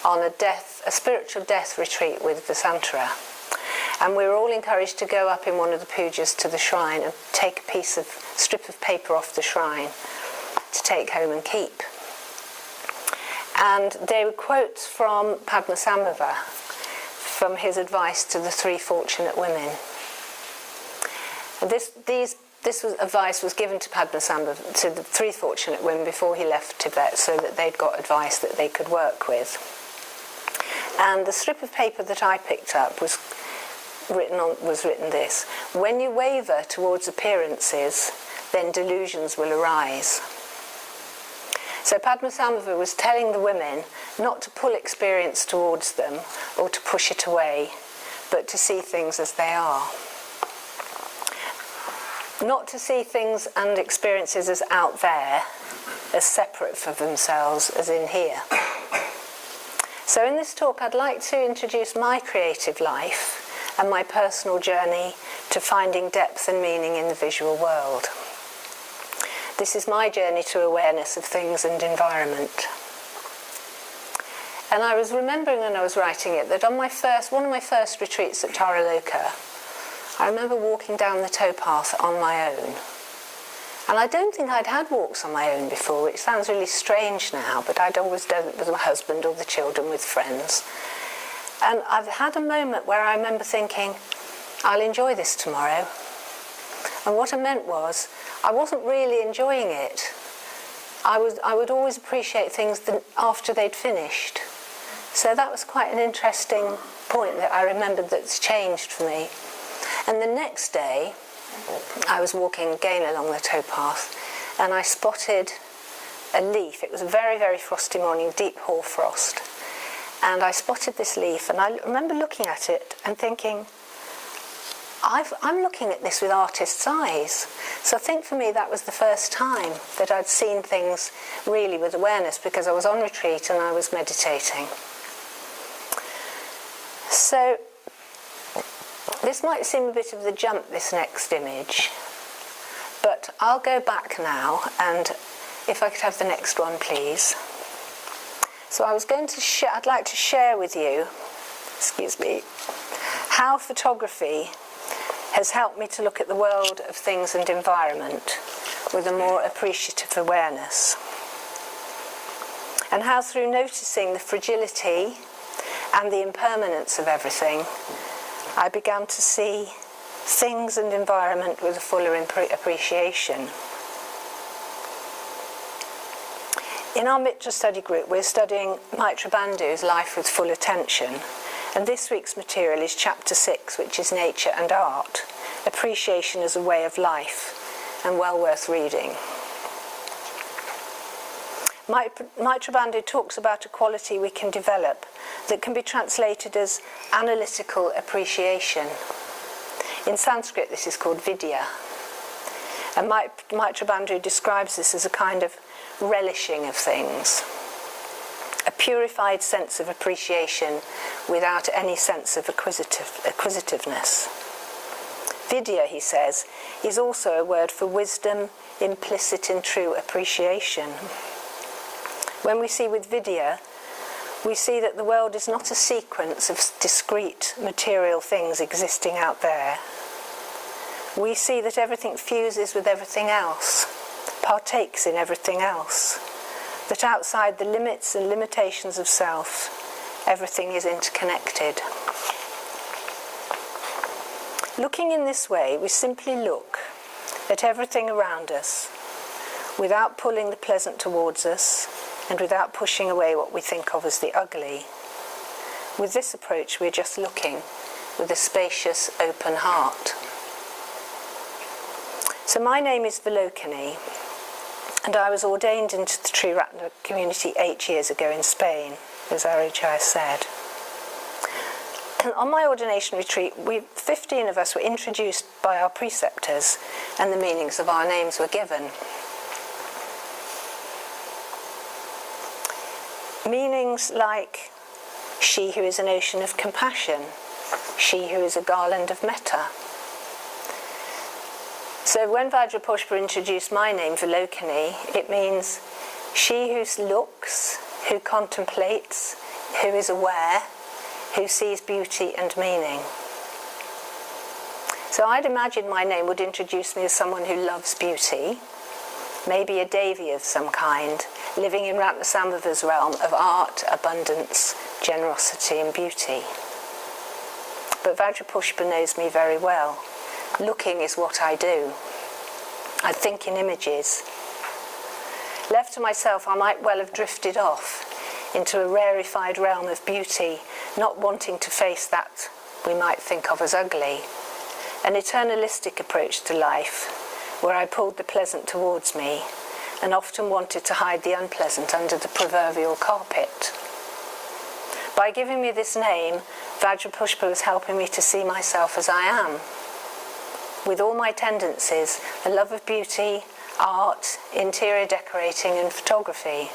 on a spiritual death retreat with Vasantara. And we were all encouraged to go up in one of the pujas to the shrine and take a strip of paper off the shrine to take home and keep. And they were quotes from Padmasambhava, from his advice to the three fortunate women. And advice was given to Padmasambhava, to the three fortunate women before he left Tibet, so that they'd got advice that they could work with. And the strip of paper that I picked up was written this: when you waver towards appearances, then delusions will arise. So Padmasambhava was telling the women not to pull experience towards them or to push it away, but to see things as they are. Not to see things and experiences as out there, as separate from themselves, as in here. So in this talk, I'd like to introduce my creative life and my personal journey to finding depth and meaning in the visual world. This is my journey to awareness of things and environment. And I was remembering when I was writing it that on one of my first retreats at Taraloka, I remember walking down the towpath on my own. And I don't think I'd had walks on my own before, which sounds really strange now, but I'd always done it with my husband or the children, with friends. And I've had a moment where I remember thinking, I'll enjoy this tomorrow. And what I meant was, I wasn't really enjoying it. I would always appreciate things after they'd finished. So that was quite an interesting point that I remembered that's changed for me. And the next day, I was walking again along the towpath, and I spotted a leaf. It was a very, very frosty morning, deep hoarfrost. And I spotted this leaf, and I remember looking at it and thinking, I'm looking at this with artist's eyes. So I think for me that was the first time that I'd seen things really with awareness, because I was on retreat and I was meditating. So this might seem a bit of the jump, this next image, but I'll go back now, and if I could have the next one, please. So I'd like to share with you, how photography has helped me to look at the world of things and environment with a more appreciative awareness. And how through noticing the fragility and the impermanence of everything, I began to see things and environment with a fuller appreciation. In our Mitra study group, we're studying Maitreya Bandhu's Life with Full Attention, and this week's material is Chapter 6, which is Nature and Art, Appreciation as a Way of Life, and well worth reading. Maitreya Bandhu talks about a quality we can develop that can be translated as analytical appreciation. In Sanskrit, this is called vidya. And Maitreya Bandhu describes this as a kind of relishing of things, a purified sense of appreciation without any sense of acquisitiveness. Vidya, he says, is also a word for wisdom implicit in true appreciation. When we see with vidya, we see that the world is not a sequence of discrete material things existing out there. We see that everything fuses with everything else, partakes in everything else, that outside the limits and limitations of self, everything is interconnected. Looking in this way, we simply look at everything around us without pulling the pleasant towards us and without pushing away what we think of as the ugly. With this approach, we're just looking with a spacious, open heart. So my name is Vilokini, and I was ordained into the Triratna community 8 years ago in Spain, as Arujaya said. And on my ordination retreat, 15 of us were introduced by our preceptors, and the meanings of our names were given. Meanings like she who is an ocean of compassion, she who is a garland of metta. So when Vajrapushpa introduced my name, Vilokini, it means she who looks, who contemplates, who is aware, who sees beauty and meaning. So I'd imagine my name would introduce me as someone who loves beauty, maybe a Devi of some kind, living in Ratnasambhava's realm of art, abundance, generosity and beauty. But Vajrapushpa knows me very well. Looking is what I do. I think in images. Left to myself, I might well have drifted off into a rarefied realm of beauty, not wanting to face that we might think of as ugly. An eternalistic approach to life, where I pulled the pleasant towards me and often wanted to hide the unpleasant under the proverbial carpet. By giving me this name, Vajrapushpa was helping me to see myself as I am, with all my tendencies, a love of beauty, art, interior decorating and photography,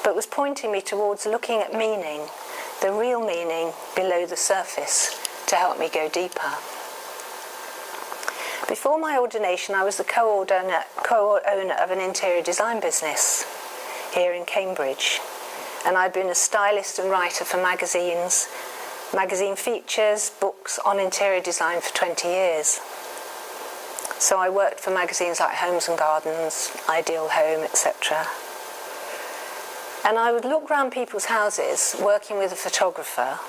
but was pointing me towards looking at meaning, the real meaning below the surface, to help me go deeper. Before my ordination, I was the co-owner of an interior design business here in Cambridge, and I'd been a stylist and writer for magazines, magazine features, books on interior design for 20 years. So I worked for magazines like Homes and Gardens, Ideal Home, etc. And I would look around people's houses, working with a photographer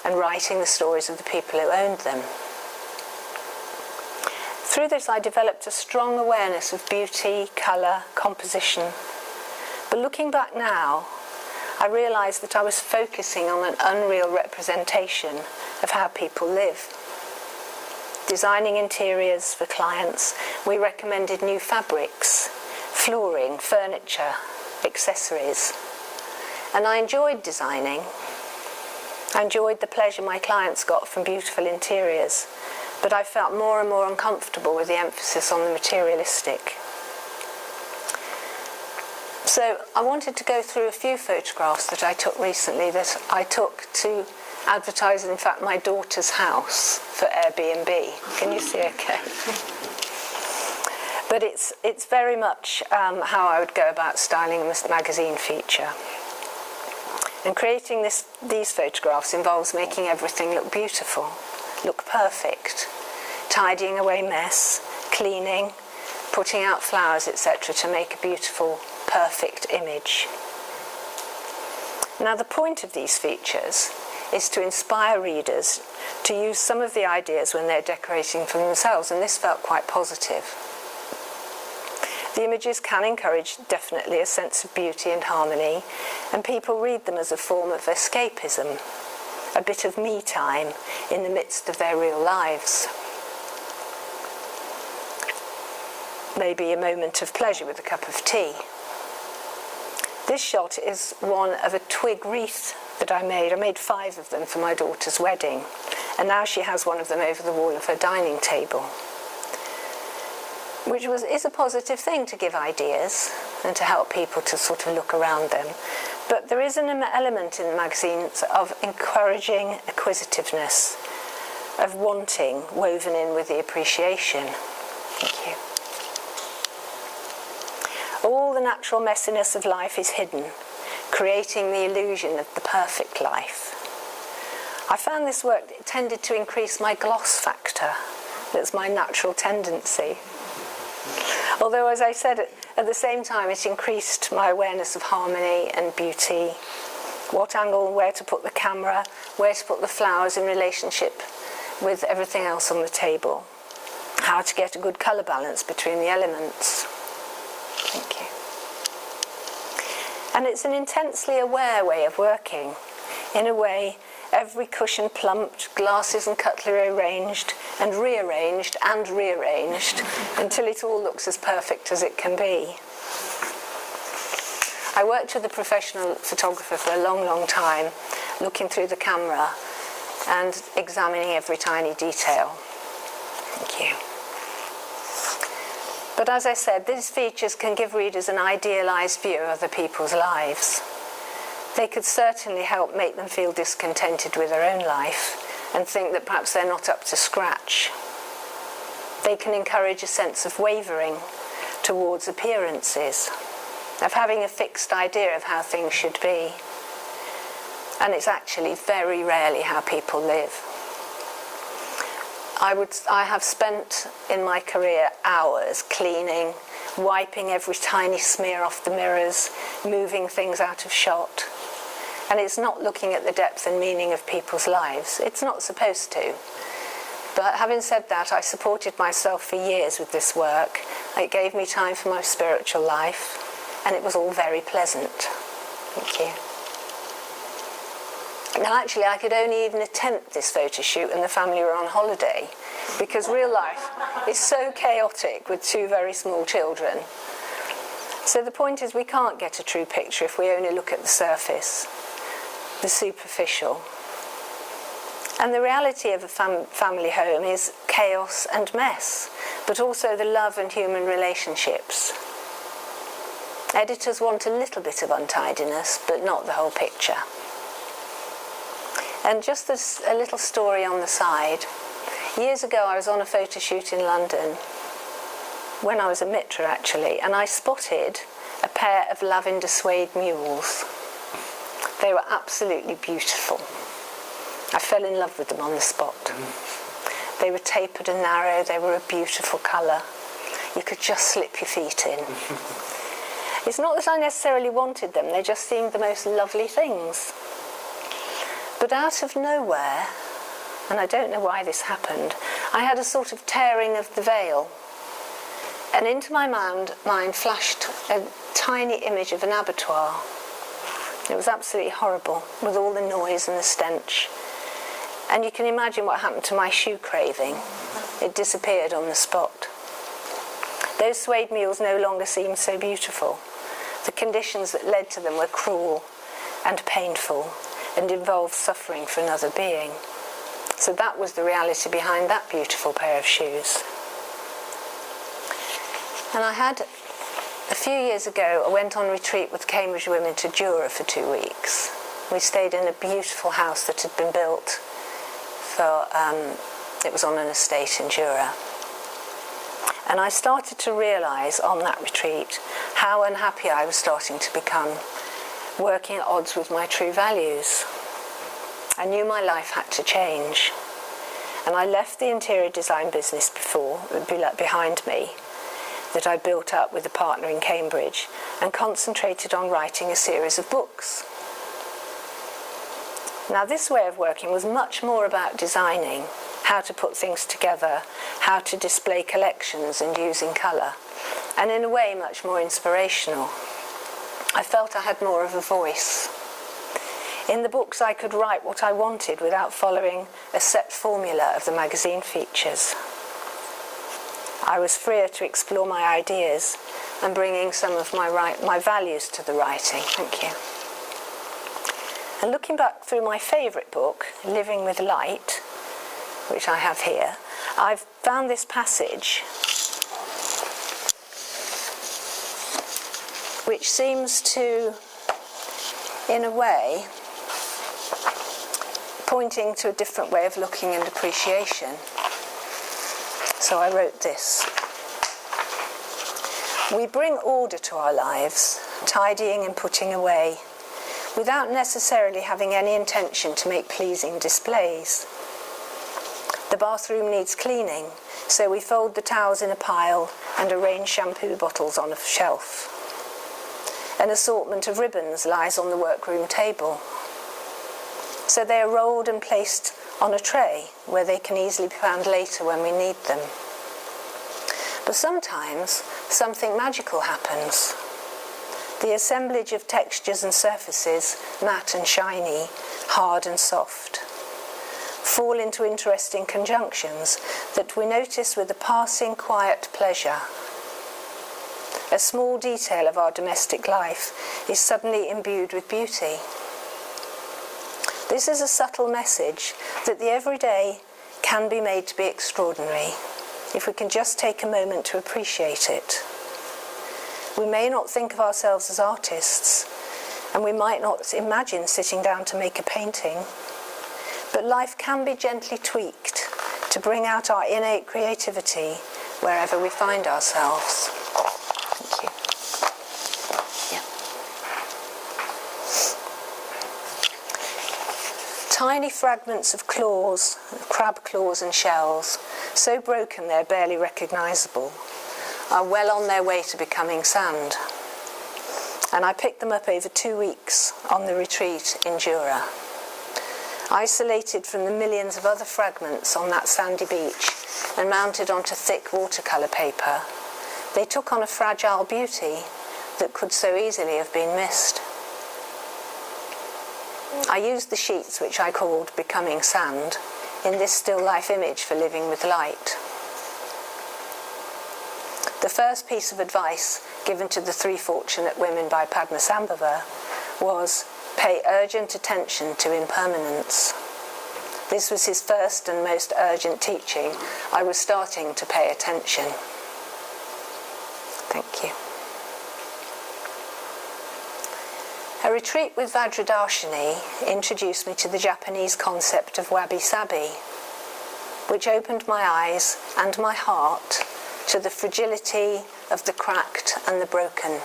and writing the stories of the people who owned them. Through this, I developed a strong awareness of beauty, colour, composition. But looking back now, I realised that I was focusing on an unreal representation of how people live. Designing interiors for clients, we recommended new fabrics, flooring, furniture, accessories. And I enjoyed designing. I enjoyed the pleasure my clients got from beautiful interiors, but I felt more and more uncomfortable with the emphasis on the materialistic. So I wanted to go through a few photographs that I took recently that I took to advertise, in fact, my daughter's house for Airbnb. Can you see okay? But it's very much how I would go about styling a magazine feature. And creating these photographs involves making everything look beautiful, look perfect, tidying away mess, cleaning, putting out flowers, etc. to make a beautiful, perfect image. Now the point of these features is to inspire readers to use some of the ideas when they're decorating for themselves, and this felt quite positive. The images can encourage definitely a sense of beauty and harmony, and people read them as a form of escapism, a bit of me time in the midst of their real lives. Maybe a moment of pleasure with a cup of tea. This shot is one of a twig wreath that I made. I made 5 of them for my daughter's wedding, and now she has one of them over the wall of her dining table, which is a positive thing, to give ideas and to help people to sort of look around them. But there is an element in the magazines of encouraging acquisitiveness, of wanting, woven in with the appreciation. Thank you. All the natural messiness of life is hidden, creating the illusion of the perfect life. I found this work tended to increase my gloss factor. That's my natural tendency. Although, as I said, at the same time, it increased my awareness of harmony and beauty, what angle, where to put the camera, where to put the flowers in relationship with everything else on the table, how to get a good colour balance between the elements. Thank you. And it's an intensely aware way of working. In a way, every cushion plumped, glasses and cutlery arranged and rearranged until it all looks as perfect as it can be. I worked with a professional photographer for a long, long time, looking through the camera and examining every tiny detail. Thank you. But as I said, these features can give readers an idealised view of other people's lives. They could certainly help make them feel discontented with their own life and think that perhaps they're not up to scratch. They can encourage a sense of wavering towards appearances, of having a fixed idea of how things should be. And it's actually very rarely how people live. I have spent in my career hours cleaning, wiping every tiny smear off the mirrors, moving things out of shot. And it's not looking at the depth and meaning of people's lives. It's not supposed to. But having said that, I supported myself for years with this work. It gave me time for my spiritual life, and it was all very pleasant. Thank you. Now, actually, I could only even attempt this photo shoot and the family were on holiday, because real life is so chaotic with two very small children. So the point is, we can't get a true picture if we only look at the surface, the superficial. And the reality of a family home is chaos and mess, but also the love and human relationships. Editors want a little bit of untidiness, but not the whole picture. And just a little story on the side. Years ago, I was on a photo shoot in London, when I was a Mitra actually, and I spotted a pair of lavender suede mules. They were absolutely beautiful. I fell in love with them on the spot. They were tapered and narrow, they were a beautiful colour. You could just slip your feet in. It's not that I necessarily wanted them, they just seemed the most lovely things. But out of nowhere, and I don't know why this happened, I had a sort of tearing of the veil. And into my mind flashed a tiny image of an abattoir. It was absolutely horrible, with all the noise and the stench. And you can imagine what happened to my shoe craving. It disappeared on the spot. Those suede mules no longer seemed so beautiful. The conditions that led to them were cruel and painful and involved suffering for another being. So that was the reality behind that beautiful pair of shoes. And a few years ago, I went on retreat with Cambridge women to Jura for 2 weeks. We stayed in a beautiful house that had been built it was on an estate in Jura. And I started to realise on that retreat how unhappy I was starting to become, working at odds with my true values. I knew my life had to change. And I left the interior design business behind me, that I built up with a partner in Cambridge, and concentrated on writing a series of books. Now, this way of working was much more about designing, how to put things together, how to display collections and using colour, and in a way much more inspirational. I felt I had more of a voice. In the books I could write what I wanted without following a set formula of the magazine features. I was freer to explore my ideas and bringing some of my values to the writing. Thank you. And looking back through my favourite book, Living with Light, which I have here, I've found this passage which seems to, in a way, pointing to a different way of looking and appreciation. So I wrote this. We bring order to our lives, tidying and putting away, without necessarily having any intention to make pleasing displays. The bathroom needs cleaning, so we fold the towels in a pile and arrange shampoo bottles on a shelf. An assortment of ribbons lies on the workroom table. So they are rolled and placed on a tray where they can easily be found later when we need them. But sometimes something magical happens. The assemblage of textures and surfaces, matte and shiny, hard and soft, fall into interesting conjunctions that we notice with a passing quiet pleasure. A small detail of our domestic life is suddenly imbued with beauty. This is a subtle message that the everyday can be made to be extraordinary if we can just take a moment to appreciate it. We may not think of ourselves as artists, and we might not imagine sitting down to make a painting, but life can be gently tweaked to bring out our innate creativity wherever we find ourselves. Thank you. Yeah. Tiny fragments of claws, crab claws and shells, so broken they're barely recognisable, are well on their way to becoming sand. And I picked them up over 2 weeks on the retreat in Jura. Isolated from the millions of other fragments on that sandy beach and mounted onto thick watercolour paper, they took on a fragile beauty that could so easily have been missed. I used the sheets, which I called Becoming Sand, in this still life image for living with light. The first piece of advice given to the 3 fortunate women by Padmasambhava was, pay urgent attention to impermanence. This was his first and most urgent teaching. I was starting to pay attention. Thank you. A retreat with Vajradarshini introduced me to the Japanese concept of wabi-sabi, which opened my eyes and my heart to the fragility of the cracked and the broken.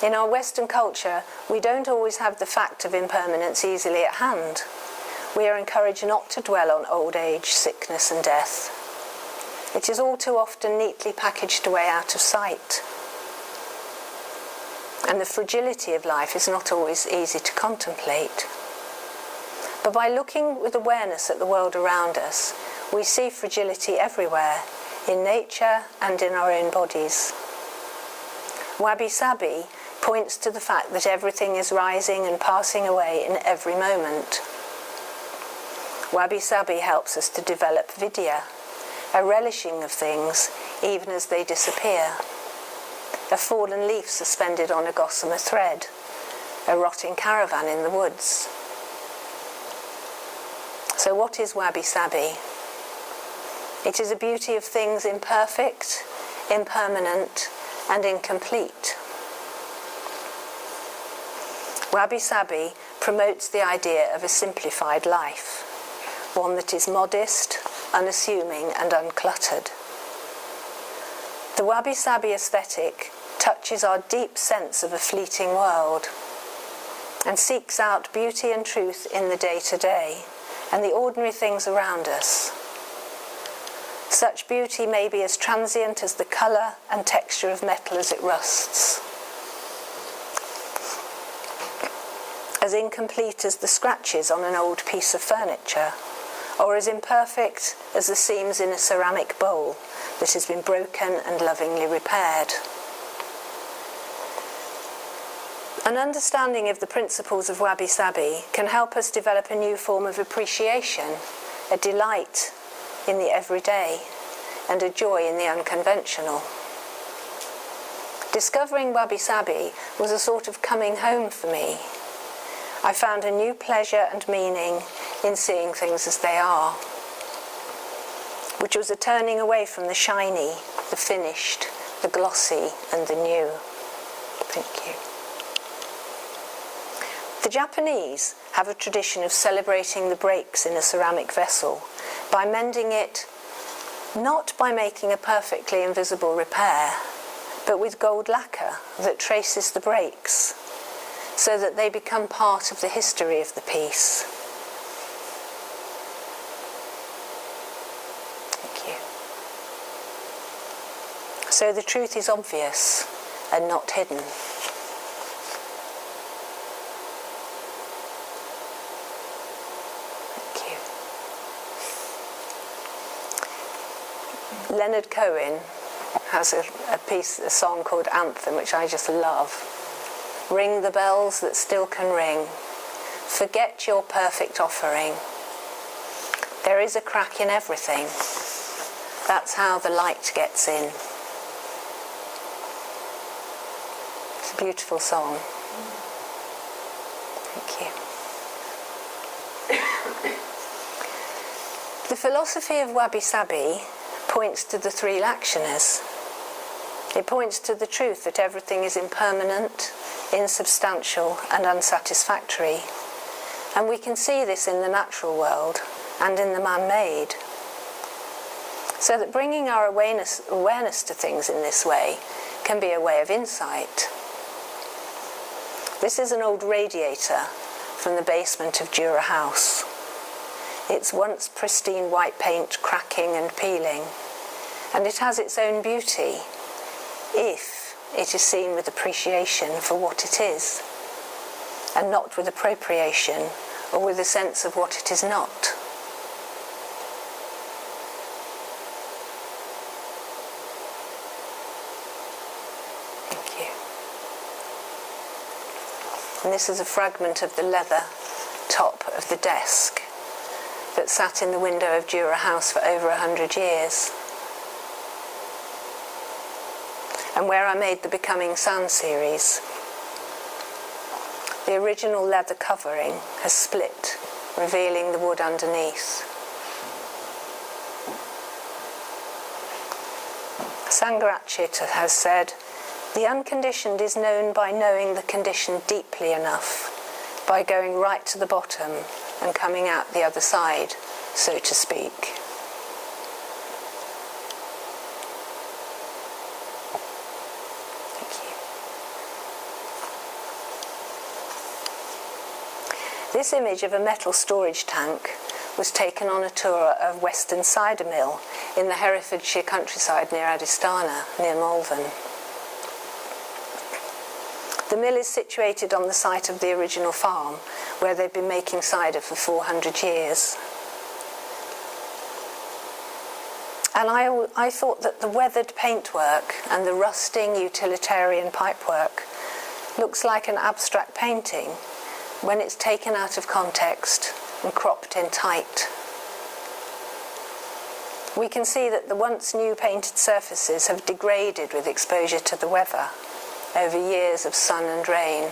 In our Western culture, we don't always have the fact of impermanence easily at hand. We are encouraged not to dwell on old age, sickness and death. It is all too often neatly packaged away out of sight. And the fragility of life is not always easy to contemplate. But by looking with awareness at the world around us, we see fragility everywhere, in nature and in our own bodies. Wabi-sabi points to the fact that everything is rising and passing away in every moment. Wabi-sabi helps us to develop vidya, a relishing of things even as they disappear. A fallen leaf suspended on a gossamer thread, a rotting caravan in the woods. So what is wabi-sabi? It is a beauty of things imperfect, impermanent, and incomplete. Wabi-sabi promotes the idea of a simplified life, one that is modest, unassuming, and uncluttered. The wabi-sabi aesthetic touches our deep sense of a fleeting world and seeks out beauty and truth in the day-to-day and the ordinary things around us. Such beauty may be as transient as the colour and texture of metal as it rusts, as incomplete as the scratches on an old piece of furniture, or as imperfect as the seams in a ceramic bowl that has been broken and lovingly repaired. An understanding of the principles of wabi-sabi can help us develop a new form of appreciation, a delight in the everyday, and a joy in the unconventional. Discovering wabi-sabi was a sort of coming home for me. I found a new pleasure and meaning in seeing things as they are, which was a turning away from the shiny, the finished, the glossy, and the new. Thank you. The Japanese have a tradition of celebrating the breaks in a ceramic vessel by mending it not by making a perfectly invisible repair, but with gold lacquer that traces the breaks so that they become part of the history of the piece. Thank you. So the truth is obvious and not hidden. Leonard Cohen has a song called Anthem, which I just love. Ring the bells that still can ring. Forget your perfect offering. There is a crack in everything. That's how the light gets in. It's a beautiful song. Thank you. The philosophy of wabi-sabi points to the 3 lakshanas. It points to the truth that everything is impermanent, insubstantial, and unsatisfactory. And we can see this in the natural world and in the man-made. So that bringing our awareness to things in this way can be a way of insight. This is an old radiator from the basement of Jura House, its once pristine white paint cracking and peeling, and it has its own beauty if it is seen with appreciation for what it is, and not with appropriation or with a sense of what it is not. Thank you. And this is a fragment of the leather top of the desk that sat in the window of Jura House for over 100 years, and where I made the Becoming Sand series. The original leather covering has split, revealing the wood underneath. Sangharakshit has said, "The unconditioned is known by knowing the conditioned deeply enough, by going right to the bottom and coming out the other side, so to speak." This image of a metal storage tank was taken on a tour of Western Cider Mill in the Herefordshire countryside near Adistana, near Malvern. The mill is situated on the site of the original farm, where they've been making cider for 400 years. And I thought that the weathered paintwork and the rusting utilitarian pipework looks like an abstract painting when it's taken out of context and cropped in tight. We can see that the once new painted surfaces have degraded with exposure to the weather over years of sun and rain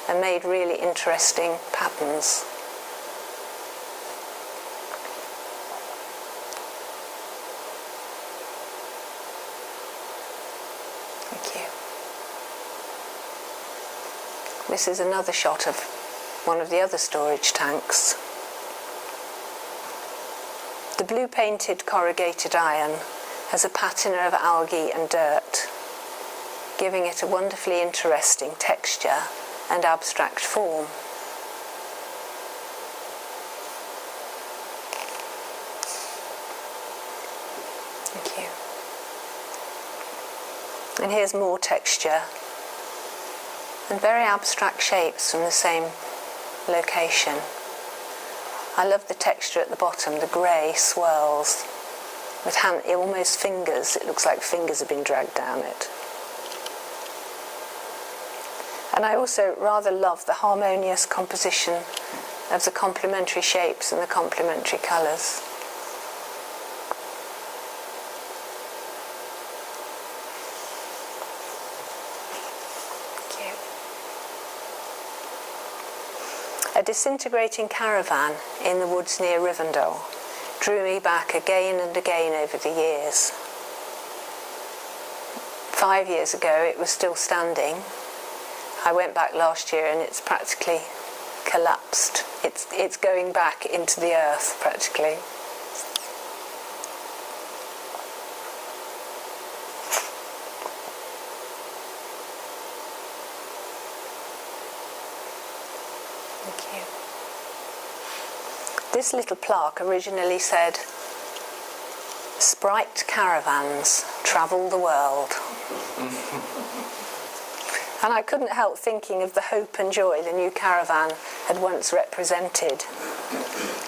and made really interesting patterns. Thank you. This is another shot of one of the other storage tanks. The blue painted corrugated iron has a patina of algae and dirt, giving it a wonderfully interesting texture and abstract form. Thank you. And here's more texture and very abstract shapes from the same location. I love the texture at the bottom, the grey swirls with almost fingers. It looks like fingers have been dragged down it. And I also rather love the harmonious composition of the complementary shapes and the complementary colours. A disintegrating caravan in the woods near Rivendell drew me back again and again over the years. 5 years ago it was still standing. I went back last year and it's practically collapsed. It's going back into the earth practically. This little plaque originally said, "Sprite caravans travel the world." And I couldn't help thinking of the hope and joy the new caravan had once represented,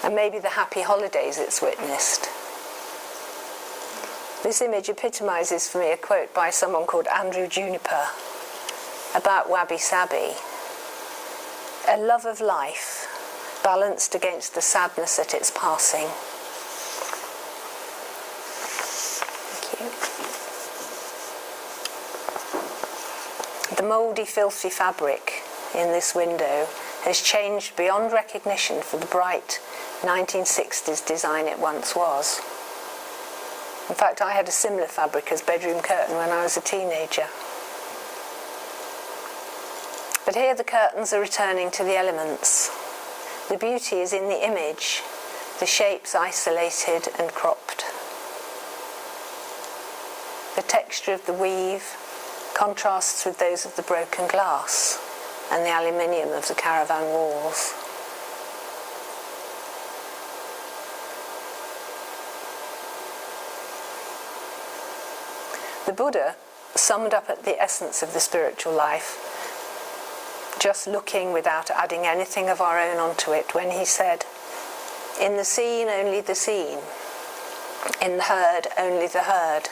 and maybe the happy holidays it's witnessed. This image epitomises for me a quote by someone called Andrew Juniper about Wabi Sabi: "A love of life balanced against the sadness at its passing." Thank you. The mouldy, filthy fabric in this window has changed beyond recognition for the bright 1960s design it once was. In fact, I had a similar fabric as bedroom curtain when I was a teenager. But here the curtains are returning to the elements. The beauty is in the image, the shapes isolated and cropped. The texture of the weave contrasts with those of the broken glass and the aluminium of the caravan walls. The Buddha summed up at the essence of the spiritual life, just looking without adding anything of our own onto it, when he said, "In the seen, only the seen. In the heard, only the heard."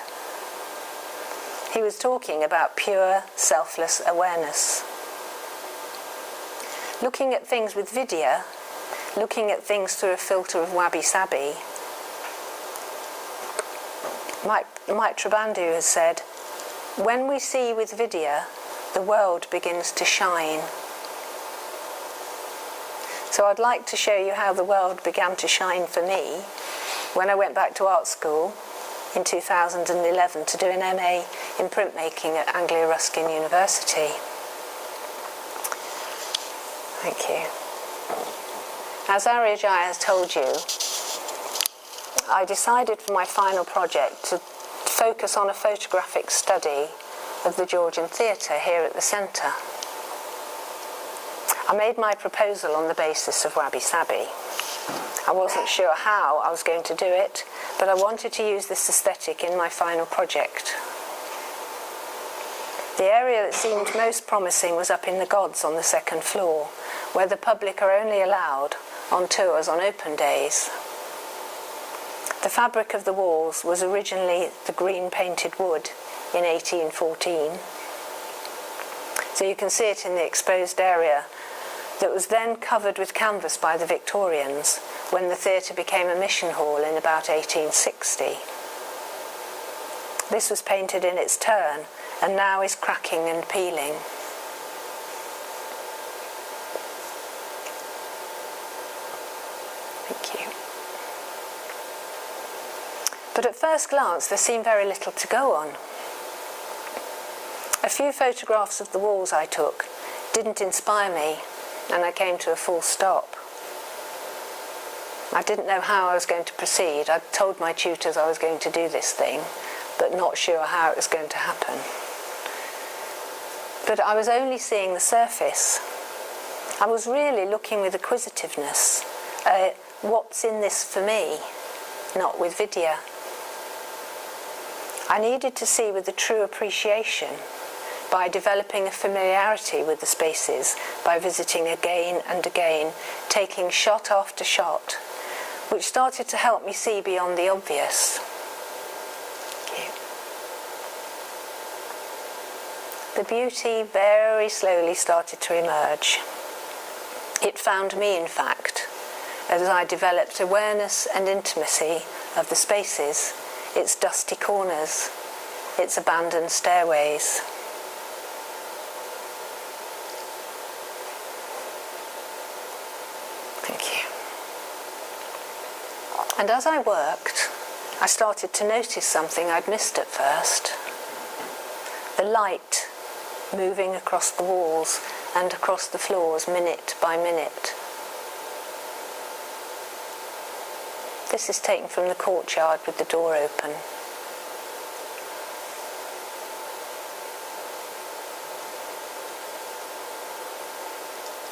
He was talking about pure, selfless awareness. Looking at things with vidya, looking at things through a filter of wabi-sabi. Maitreya Bandhu has said, when we see with vidya, the world begins to shine. So I'd like to show you how the world began to shine for me when I went back to art school in 2011 to do an MA in printmaking at Anglia Ruskin University. Thank you. As Aryajaya has told you, I decided for my final project to focus on a photographic study of the Georgian theatre here at the centre. I made my proposal on the basis of wabi-sabi. I wasn't sure how I was going to do it, but I wanted to use this aesthetic in my final project. The area that seemed most promising was up in the gods on the second floor, where the public are only allowed on tours on open days. The fabric of the walls was originally the green painted wood in 1814. So you can see it in the exposed area that was then covered with canvas by the Victorians when the theatre became a mission hall in about 1860. This was painted in its turn and now is cracking and peeling. Thank you. But at first glance there seemed very little to go on. A few photographs of the walls I took didn't inspire me, and I came to a full stop. I didn't know how I was going to proceed. I'd told my tutors I was going to do this thing, but not sure how it was going to happen. But I was only seeing the surface. I was really looking with acquisitiveness. What's in this for me? Not with vidya. I needed to see with a true appreciation, by developing a familiarity with the spaces, by visiting again and again, taking shot after shot, which started to help me see beyond the obvious. The beauty very slowly started to emerge. It found me, in fact, as I developed awareness and intimacy of the spaces, its dusty corners, its abandoned stairways. Thank you. And as I worked, I started to notice something I'd missed at first. The light moving across the walls and across the floors minute by minute. This is taken from the courtyard with the door open.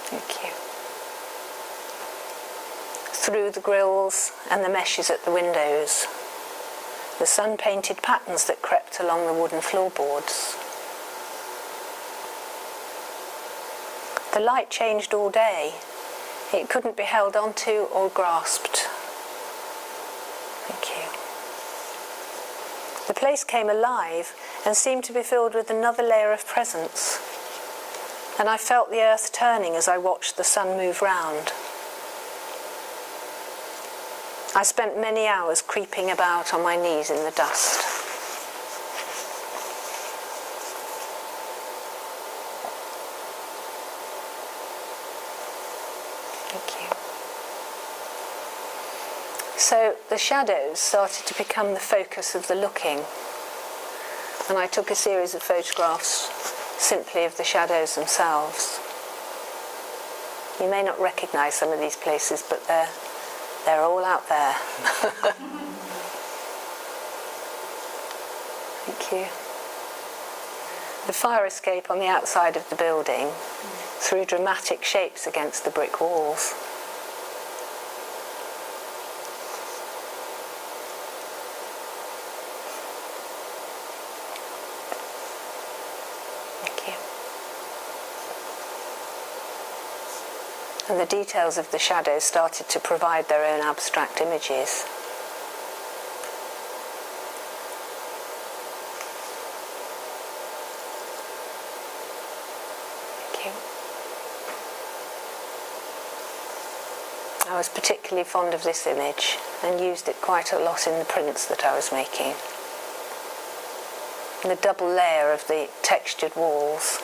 Thank you. Through the grilles and the meshes at the windows, the sun-painted patterns that crept along the wooden floorboards. The light changed all day. It couldn't be held onto or grasped. Thank you. The place came alive and seemed to be filled with another layer of presence. And I felt the earth turning as I watched the sun move round. I spent many hours creeping about on my knees in the dust. Thank you. So the shadows started to become the focus of the looking, and I took a series of photographs simply of the shadows themselves. You may not recognise some of these places, but they're all out there. Thank you. The fire escape on the outside of the building threw dramatic shapes against the brick walls. and the details of the shadows started to provide their own abstract images. Thank you. I was particularly fond of this image and used it quite a lot in the prints that I was making. And the double layer of the textured walls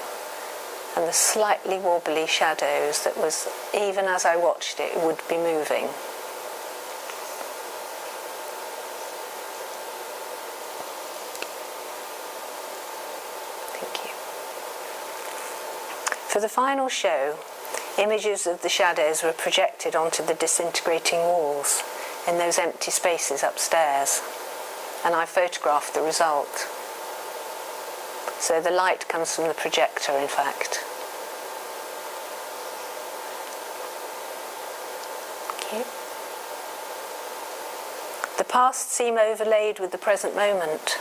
and the slightly wobbly shadows that was, even as I watched it, would be moving. Thank you. For the final show, images of the shadows were projected onto the disintegrating walls in those empty spaces upstairs, and I photographed the result. So the light comes from the projector, in fact. Thank you. The past seemed overlaid with the present moment.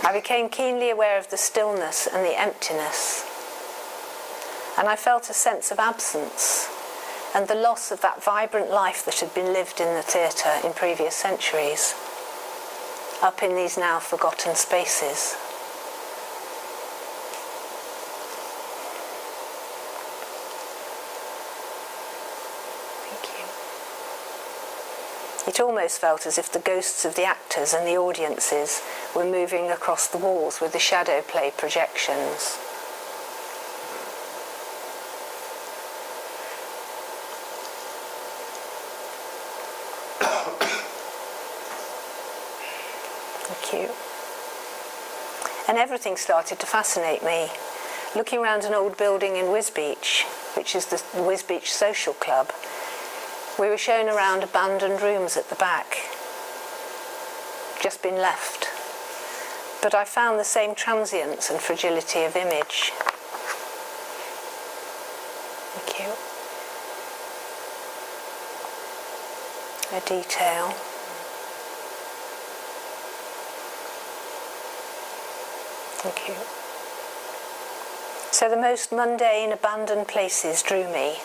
I became keenly aware of the stillness and the emptiness, and I felt a sense of absence and the loss of that vibrant life that had been lived in the theatre in previous centuries, up in these now forgotten spaces. It almost felt as if the ghosts of the actors and the audiences were moving across the walls with the shadow play projections. Thank you. And everything started to fascinate me. Looking around an old building in Wisbech, which is the Wisbech Social Club, we were shown around abandoned rooms at the back, just been left. But I found the same transience and fragility of image. Thank you. A detail. Thank you. So the most mundane, abandoned places drew me,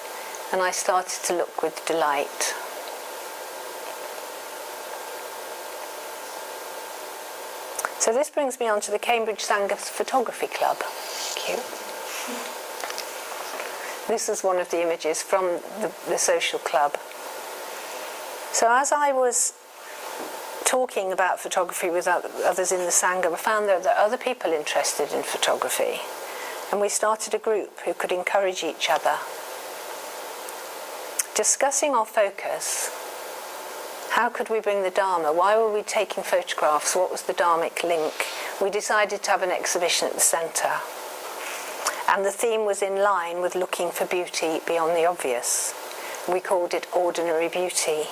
and I started to look with delight. So this brings me on to the Cambridge Sanger Photography Club. Thank you. This is one of the images from the social club. So as I was talking about photography with others in the Sangha, I found that there are other people interested in photography, and we started a group who could encourage each other. Discussing our focus, how could we bring the Dharma? Why were we taking photographs? What was the Dharmic link? We decided to have an exhibition at the centre, and the theme was in line with looking for beauty beyond the obvious. We called it Ordinary Beauty,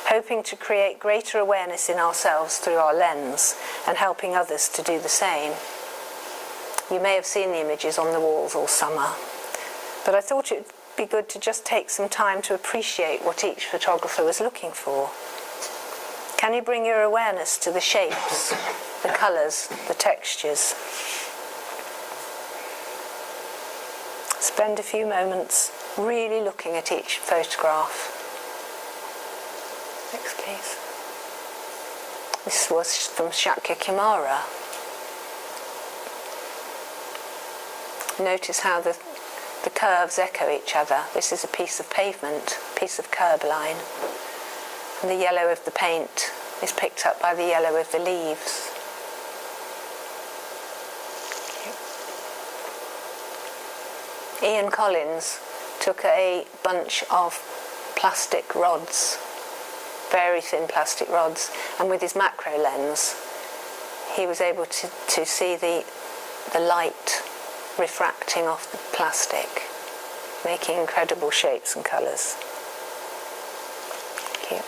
hoping to create greater awareness in ourselves through our lens and helping others to do the same. You may have seen the images on the walls all summer, but I thought it would be good to just take some time to appreciate what each photographer was looking for. Can you bring your awareness to the shapes, the colours, the textures? Spend a few moments really looking at each photograph. Next, please. This was from Shakya Kimara. Notice how the curves echo each other. This is a piece of pavement, piece of curb line. And the yellow of the paint is picked up by the yellow of the leaves. Ian Collins took a bunch of plastic rods, very thin plastic rods, and with his macro lens he was able to see the light refracting off the plastic, making incredible shapes and colours. Thank you.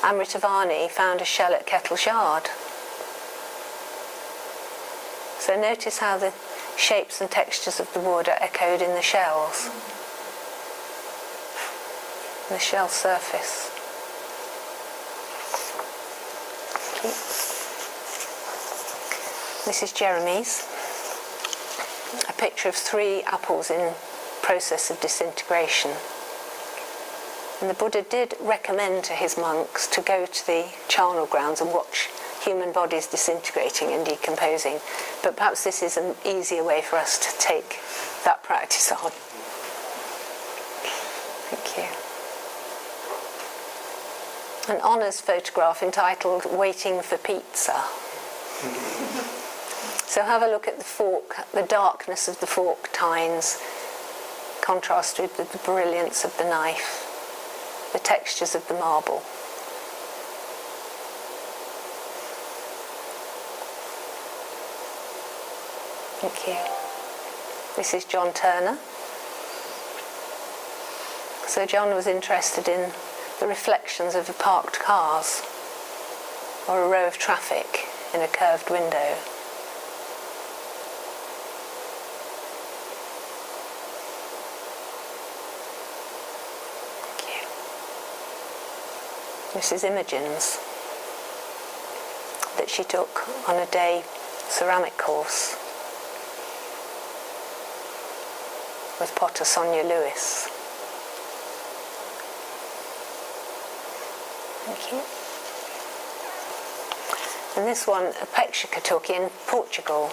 Amritavani found a shell at Kettle Yard. So notice how the shapes and textures of the wood are echoed in the shells, the shell surface. Thank you. This is Jeremy's. A picture of 3 apples in process of disintegration. And the Buddha did recommend to his monks to go to the charnel grounds and watch human bodies disintegrating and decomposing. But perhaps this is an easier way for us to take that practice on. Thank you. An honours photograph entitled Waiting for Pizza. So have a look at the fork, the darkness of the fork tines, contrasted with the brilliance of the knife, the textures of the marble. Thank you. This is John Turner. So John was interested in the reflections of the parked cars or a row of traffic in a curved window. Thank you. This is Imogen's that she took on a day ceramic course with potter Sonia Lewis. Thank you. And this one, a Pekshika took in Portugal.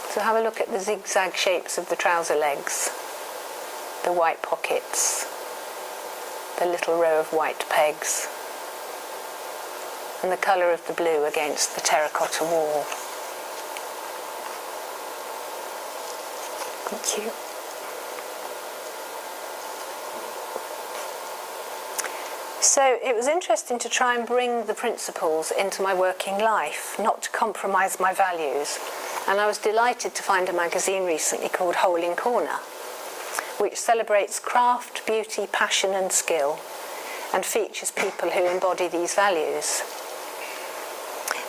So have a look at the zigzag shapes of the trouser legs, the white pockets, the little row of white pegs, and the colour of the blue against the terracotta wall. Thank you. So it was interesting to try and bring the principles into my working life, not to compromise my values. And I was delighted to find a magazine recently called Hole in Corner, which celebrates craft, beauty, passion and skill, and features people who embody these values.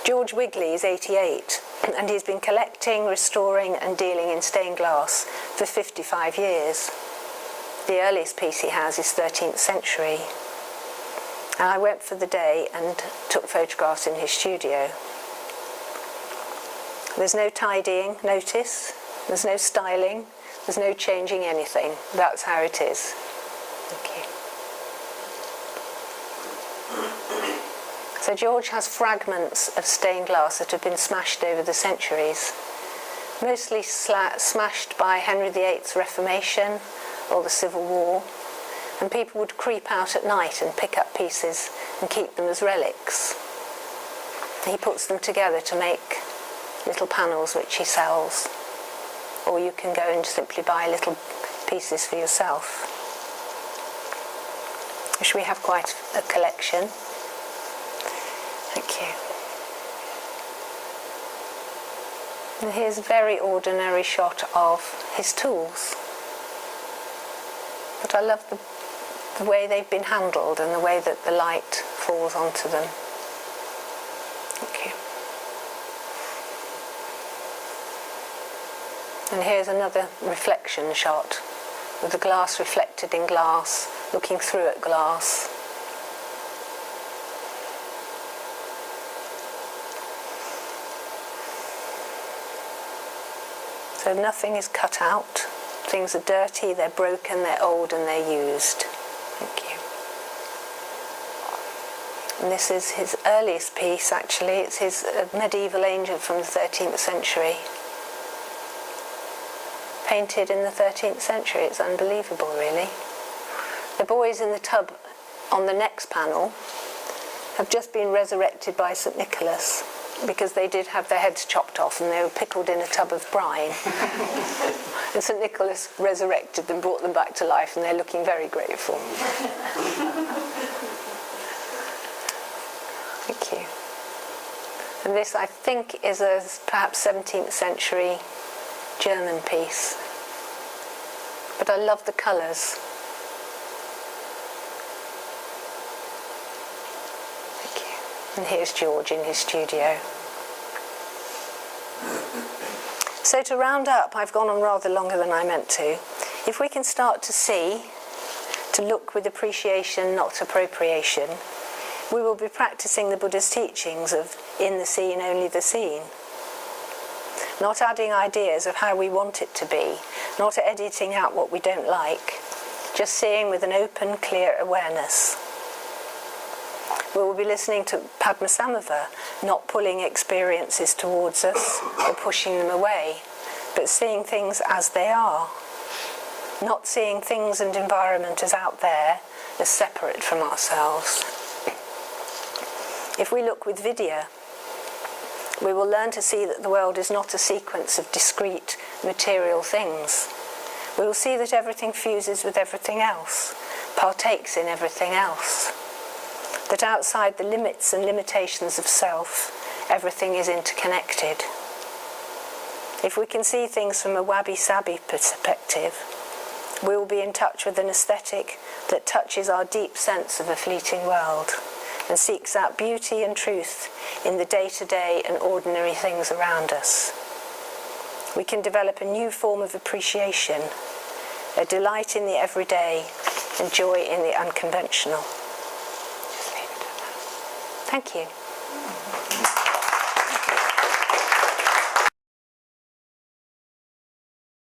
George Wigley is 88, and he's been collecting, restoring and dealing in stained glass for 55 years. The earliest piece he has is 13th century. And I went for the day and took photographs in his studio. There's no tidying, notice. There's no styling. There's no changing anything. That's how it is. Thank you. So George has fragments of stained glass that have been smashed over the centuries, mostly smashed by Henry VIII's Reformation or the Civil War. And people would creep out at night and pick up pieces and keep them as relics. He puts them together to make little panels which he sells, or you can go and simply buy little pieces for yourself, which we have quite a collection. Thank you. And here's a very ordinary shot of his tools, but I love the way they've been handled and the way that the light falls onto them. Thank you. And here's another reflection shot with the glass reflected in glass, looking through at glass. So nothing is cut out. Things are dirty, they're broken, they're old and they're used. Thank you. And this is his earliest piece, actually. It's his medieval angel from the 13th century. Painted in the 13th century. It's unbelievable, really. The boys in the tub on the next panel have just been resurrected by St. Nicholas, because they did have their heads chopped off and they were pickled in a tub of brine. And St. Nicholas resurrected them, brought them back to life, and they're looking very grateful. Thank you. And this, I think, is a perhaps 17th century German piece. But I love the colours. Thank you. And here's George in his studio. So to round up, I've gone on rather longer than I meant to. If we can start to see, to look with appreciation, not appropriation, we will be practicing the Buddha's teachings of in the seen, only the seen. not adding ideas of how we want it to be, not editing out what we don't like, just seeing with an open, clear awareness. We will be listening to Padmasambhava, not pulling experiences towards us or pushing them away, but seeing things as they are, not seeing things and environment as out there, as separate from ourselves. If we look with Vidya, we will learn to see that the world is not a sequence of discrete material things. We will see that everything fuses with everything else, partakes in everything else. That outside the limits and limitations of self, everything is interconnected. If we can see things from a wabi-sabi perspective, we will be in touch with an aesthetic that touches our deep sense of a fleeting world and seeks out beauty and truth in the day-to-day and ordinary things around us. We can develop a new form of appreciation, a delight in the everyday and joy in the unconventional. Thank you.